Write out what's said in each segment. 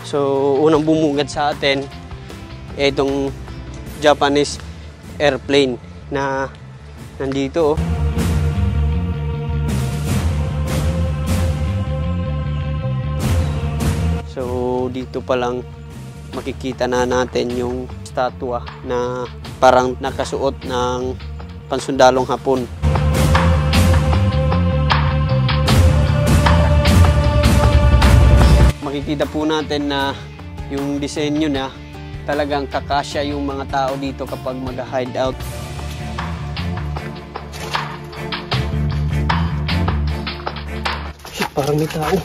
So, unang bumungad sa atin, itong Japanese airplane na nandito. So, dito pa lang makikita na natin yung statwa na parang nakasuot ng pansundalong Hapon. Makikita po natin na yung disenyo na talagang kakasya yung mga tao dito kapag mag-hideout. Shit, parang may tao.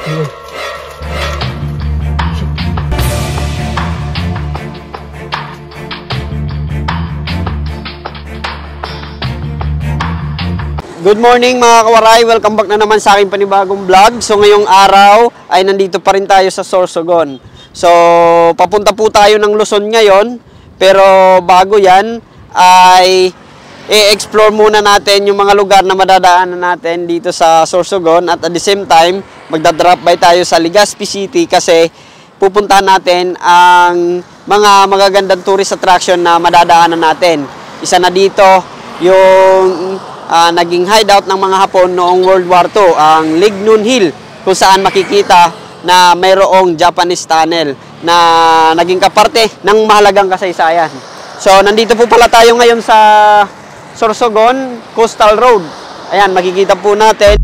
Ayun. Good morning mga kawaray, welcome back na naman sa aking panibagong vlog. So ngayong araw ay nandito pa rin tayo sa Sorsogon. So papunta po tayo ng Luzon ngayon, pero bago yan ay i-explore muna natin yung mga lugar na madadaanan natin dito sa Sorsogon. At the same time, magdadrop by tayo sa Legazpi City kasi pupuntahan natin ang mga magagandang tourist attraction na madadaanan natin. Isa na dito yung naging hideout ng mga Hapon noong World War II, ang Lignon Hill, kung saan makikita na mayroong Japanese tunnel na naging kaparte ng mahalagang kasaysayan. So, nandito po pala tayo ngayon sa Sorsogon Coastal Road. Ayan, makikita po natin.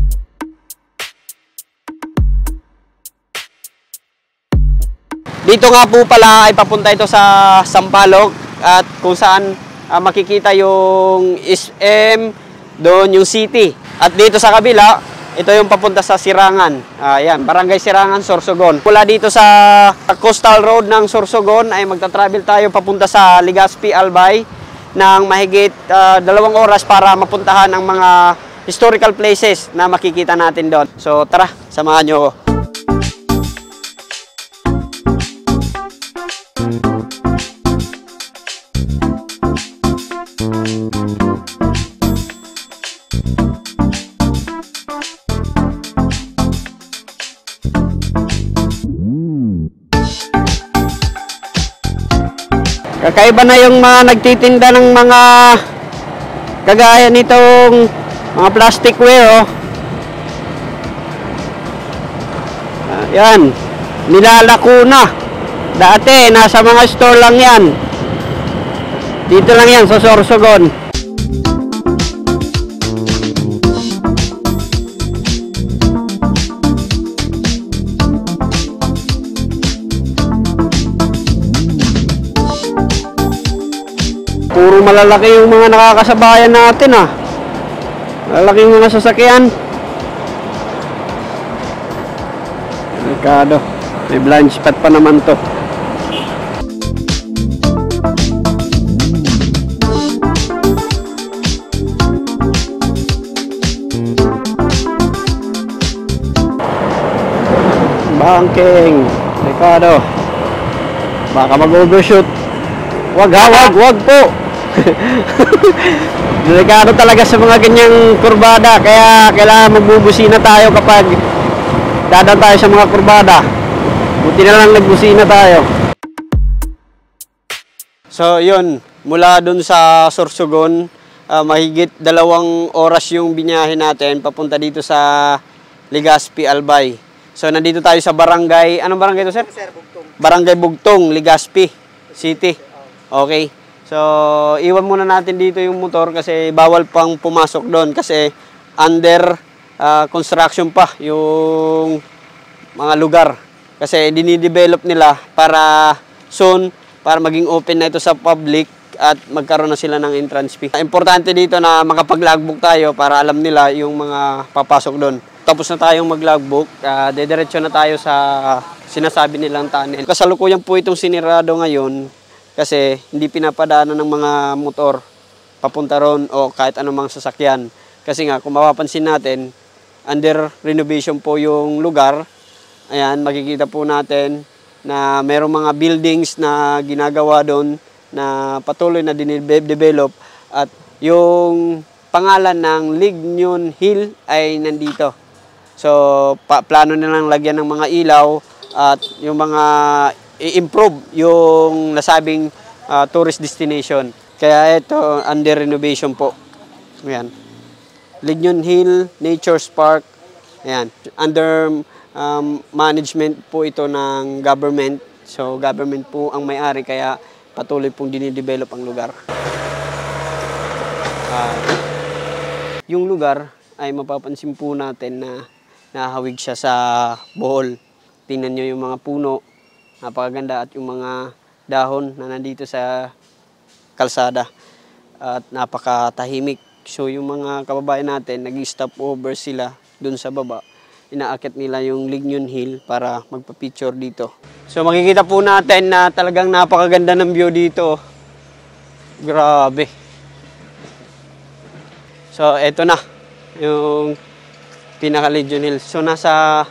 Dito nga po pala ay papunta ito sa Sampaloc at kung saan makikita yung SM, doon yung city. At dito sa kabila, ito yung papunta sa Sirangan. Ayan, Barangay Sirangan, Sorsogon. Mula dito sa Coastal Road ng Sorsogon ay magta-travel tayo papunta sa Legazpi, Albay ng mahigit 2 oras para mapuntahan ang mga historical places na makikita natin doon. So tara, samahan nyo ako. Kakaiba na yung mga nagtitinda ng mga kagaya nitong mga plasticware, oh. Yan, nilalako na. Dati, nasa mga store lang yan. Dito lang yan, sa Sorsogon. Puro malalaki yung mga nakakasabayan natin, ah. Malalaki yung mga sasakyan. Delikado. May blind spot pa naman to. Banking. Delikado. Baka mag-overshoot. Wag ha, wag po. Delikado talaga sa mga ganyang kurbada, kaya kailangan magbubusina tayo kapag dadaan tayo sa mga kurbada. Buti na lang nagbusina tayo. So yun, mula dun sa Sorsogon, mahigit 2 oras yung binyahe natin papunta dito sa Legazpi, Albay. So nandito tayo sa barangay, anong barangay ito, sir? Bugtong. Barangay Bugtong, Legazpi City. Okay. So, iwan muna natin dito yung motor kasi bawal pang pumasok doon kasi under construction pa yung mga lugar. Kasi dinidevelop nila para soon, para maging open na ito sa public at magkaroon na sila ng entrance fee. Importante dito na makapag-logbook tayo para alam nila yung mga papasok doon. Tapos na tayong mag-logbook, dediretso na tayo sa sinasabi nilang tunnel. Kasalukuyan po itong sinirado ngayon kasi hindi pinapadaanan ng mga motor papunta ron o kahit anumang sasakyan. Kasi nga, kung mapapansin natin, under renovation po yung lugar. Ayan, makikita po natin na mayroong mga buildings na ginagawa doon na patuloy na dinidevelop at yung pangalan ng Lignon Hill ay nandito. So, plano nilang lagyan ng mga ilaw at yung mga i-improve yung nasabing tourist destination. Kaya ito, under renovation po. Ayan. Lignon Hill Nature Park. Ayan. Under management po ito ng government. So, government po ang may-ari, kaya patuloy pong dinidevelop ang lugar. Yung lugar ay mapapansin po natin na nahawig siya sa Bohol. Tingnan nyo yung mga puno, napakaganda, at yung mga dahon na nandito sa kalsada at napakatahimik. So yung mga kababayan natin, nag-stop over sila dun sa baba. Inaakit nila yung Lignon Hill para magpa-picture dito. So makikita po natin na talagang napakaganda ng view dito. Grabe. So eto na yung pinaka Lignon Hill. So nasa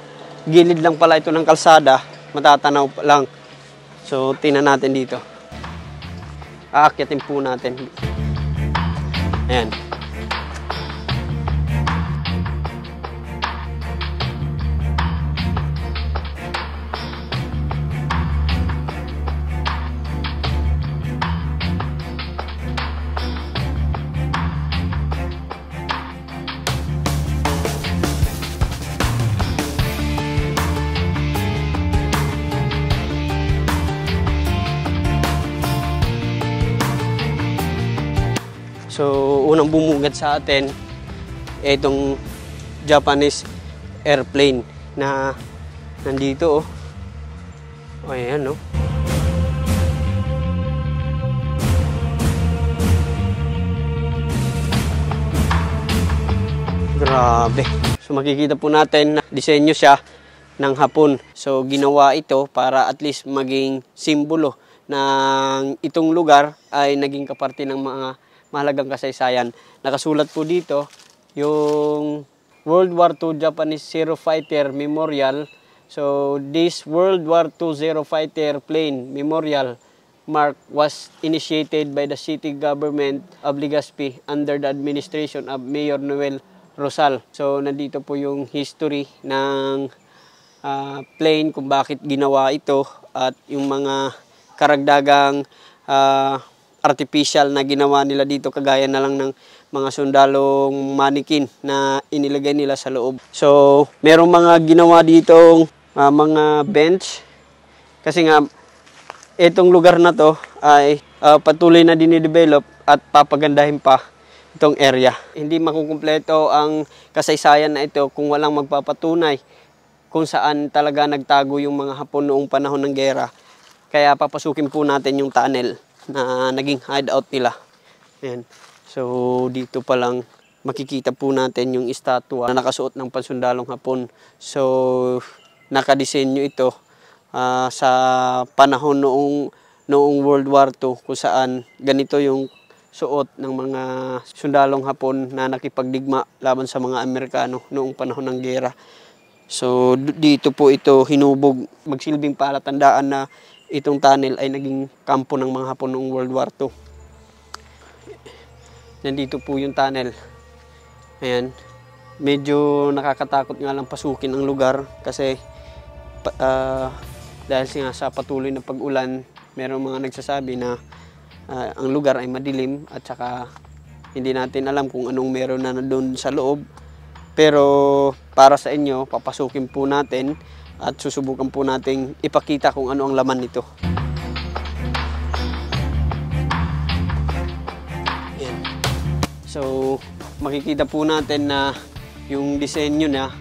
gilid lang pala ito ng kalsada, matatanaw pa lang. So tingnan natin dito. Aakyatin po natin. Ayan. So, unang bumugad sa atin, itong Japanese airplane na nandito, oh. Ayan, oh. Grabe. So, makikita po natin na disenyo siya ng Hapon. So, ginawa ito para at least maging simbolo ng itong lugar ay naging kaparte ng mga mahalagang kasaysayan. Nakasulat po dito yung World War II Japanese Zero Fighter Memorial. So this World War II Zero Fighter Plane Memorial mark was initiated by the city government of Legazpi under the administration of Mayor Noel Rosal. So nandito po yung history ng plane, kung bakit ginawa ito, at yung mga karagdagang artificial na ginawa nila dito, kagaya na lang ng mga sundalong manikin na inilagay nila sa loob. So, merong mga ginawa dito mga bench, kasi nga itong lugar na to ay patuloy na dinidevelop at papagandahin pa itong area. Hindi makukumpleto ang kasaysayan na ito kung walang magpapatunay kung saan talaga nagtago yung mga Hapon noong panahon ng giyera. Kaya papasukin po natin yung tunnel na naging hideout nila. Ayan. So, dito pa lang makikita po natin yung estatwa na nakasuot ng pansundalong Hapon. So, nakadisenyo ito sa panahon noong World War II, kung saan ganito yung suot ng mga sundalong Hapon na nakipagdigma laban sa mga Amerikano noong panahon ng giyera. So, dito po ito hinubog, magsilbing palatandaan na itong tunnel ay naging kampo ng mga Hapon noong World War II. Nandito po yung tunnel. Ayan. Medyo nakakatakot nga lang pasukin ang lugar kasi dahil nga sa patuloy na pag-ulan, merong mga nagsasabi na ang lugar ay madilim at saka hindi natin alam kung anong meron na doon sa loob. Pero para sa inyo, papasukin po natin at susubukan po nating ipakita kung ano ang laman nito. Ayan. So, makikita po natin na yung disenyo na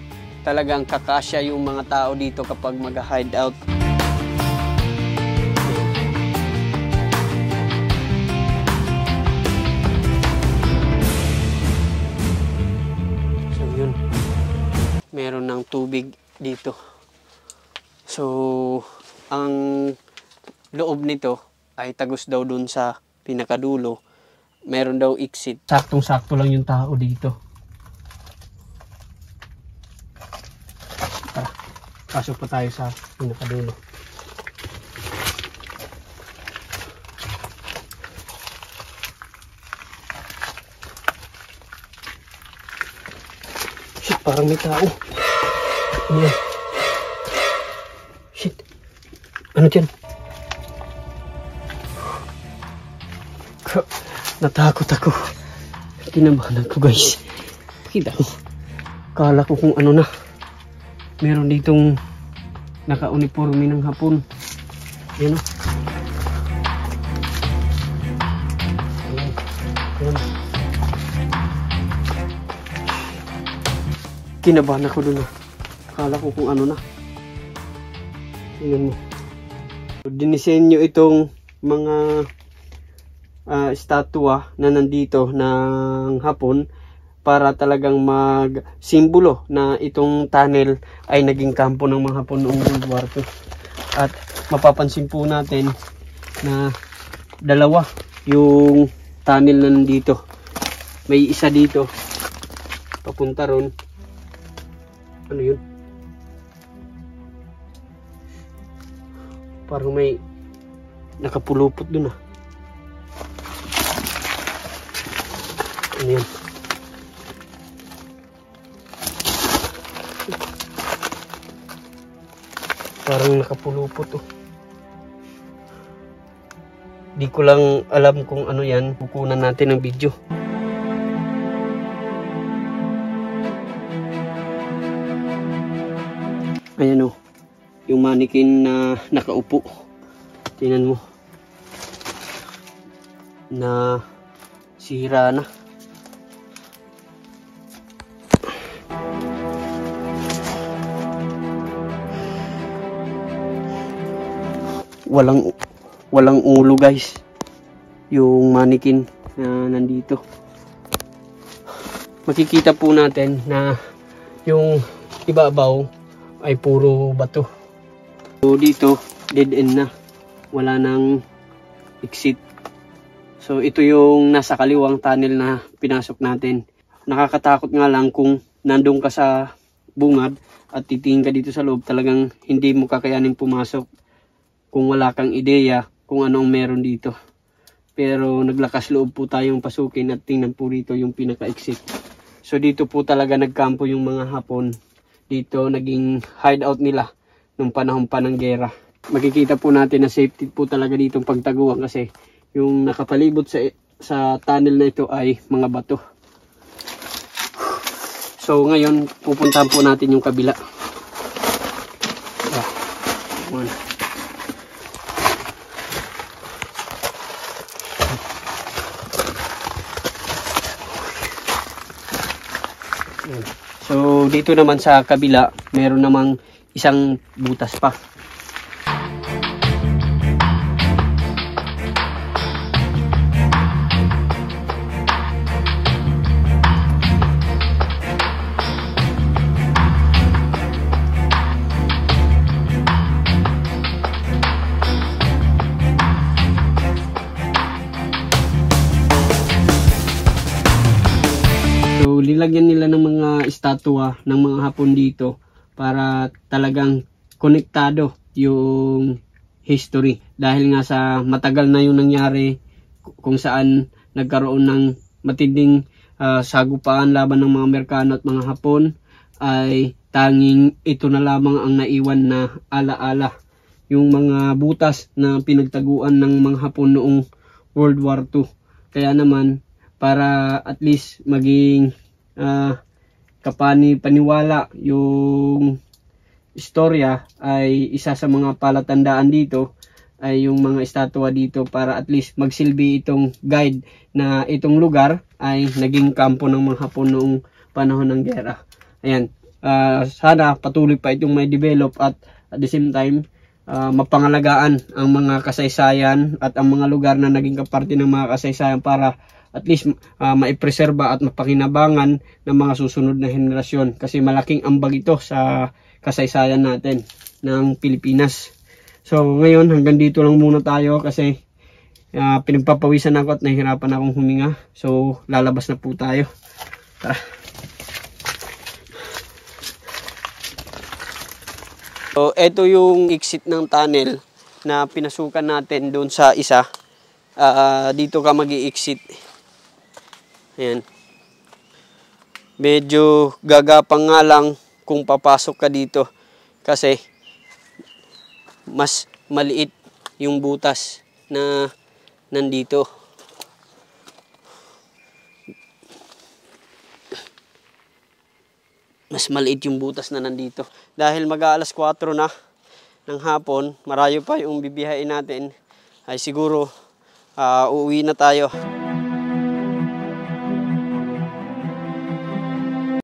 talagang kakasya yung mga tao dito kapag mag-hideout. So, yun. Meron ng tubig dito. So, ang loob nito ay tagos daw dun sa pinakadulo. Meron daw exit. Saktong-sakto lang yung tao dito. Tara, pasok pa tayo sa pinakadulo. Shit, parang may tao. Ayan. Shit. Ano dyan? Natakot ako. Kinabahan ako guys. Kita ko. Kala ko kung ano na. Meron ditong naka-uniforme ng Hapon. Yan o. Ayan. Ayan. Kinabahan ako dun. Kala ko kung ano na. Tingnan mo. Dinisenyo itong mga estatwa na nandito ng Hapon para talagang mag-simbolo na itong tunnel ay naging kampo ng mga Hapon noong World War II. At mapapansin po natin na dalawa yung tunnel na nandito. May isa dito papunta ron. Ano yun? Parang may nakapulupot dun ah. Ano yan? Parang nakapulupot oh. Di ko lang alam kung ano yan. Kukunan natin ng video. Ayan oh. Yung mannequin na nakaupo. Tingnan mo. Na sira na. Walang ulo guys. Yung mannequin na nandito. Makikita po natin na yung ibabaw ay puro bato. So dito dead end na. Wala nang exit. So ito yung nasa kaliwang tunnel na pinasok natin. Nakakatakot nga lang kung nandun ka sa bungad at titingin ka dito sa loob, talagang hindi mo kakayanin pumasok kung wala kang ideya kung anong meron dito. Pero naglakas loob po tayong pasukin at tingnan po rito yung pinaka-exit. So dito po talaga nagkampo yung mga Hapon. Dito naging hideout nila nung panahon pa ng gera. Makikita po natin na safety po talaga dito pagtaguan kasi yung nakapalibot sa tunnel na ito ay mga bato. So ngayon pupuntahan po natin yung kabila. So dito naman sa kabila meron namang isang butas pa. So nilagyan nila ng mga estatwa ng mga Hapon dito para talagang konektado yung history. Dahil nga sa matagal na yung nangyari kung saan nagkaroon ng matinding sagupaan laban ng mga Amerikano at mga Hapon, ay tanging ito na lamang ang naiwan na alaala. Yung mga butas na pinagtaguan ng mga Hapon noong World War II. Kaya naman para at least maging kapani-paniwala yung istorya, ay isa sa mga palatandaan dito ay yung mga estatwa dito para at least magsilbi itong guide na itong lugar ay naging kampo ng mga Hapon noong panahon ng gera. Ayan, sana patuloy pa itong may develop at the same time mapangalagaan ang mga kasaysayan at ang mga lugar na naging kaparte ng mga kasaysayan para at least maipreserba at mapakinabangan ng mga susunod na henerasyon, kasi malaking ambag ito sa kasaysayan natin ng Pilipinas. So ngayon hanggang dito lang muna tayo kasi pinagpapawisan ako at nahihirapan akong huminga. So lalabas na po tayo. Tara. So ito yung exit ng tunnel na pinasukan natin doon sa isa. Dito ka magi-exit. Ayan. Medyo gagapang nga lang kung papasok ka dito kasi mas maliit yung butas na nandito. Mas maliit yung butas na nandito. Dahil mag-aalas 4 na ng hapon, marayo pa yung bibiyahin natin, ay siguro uuwi na tayo.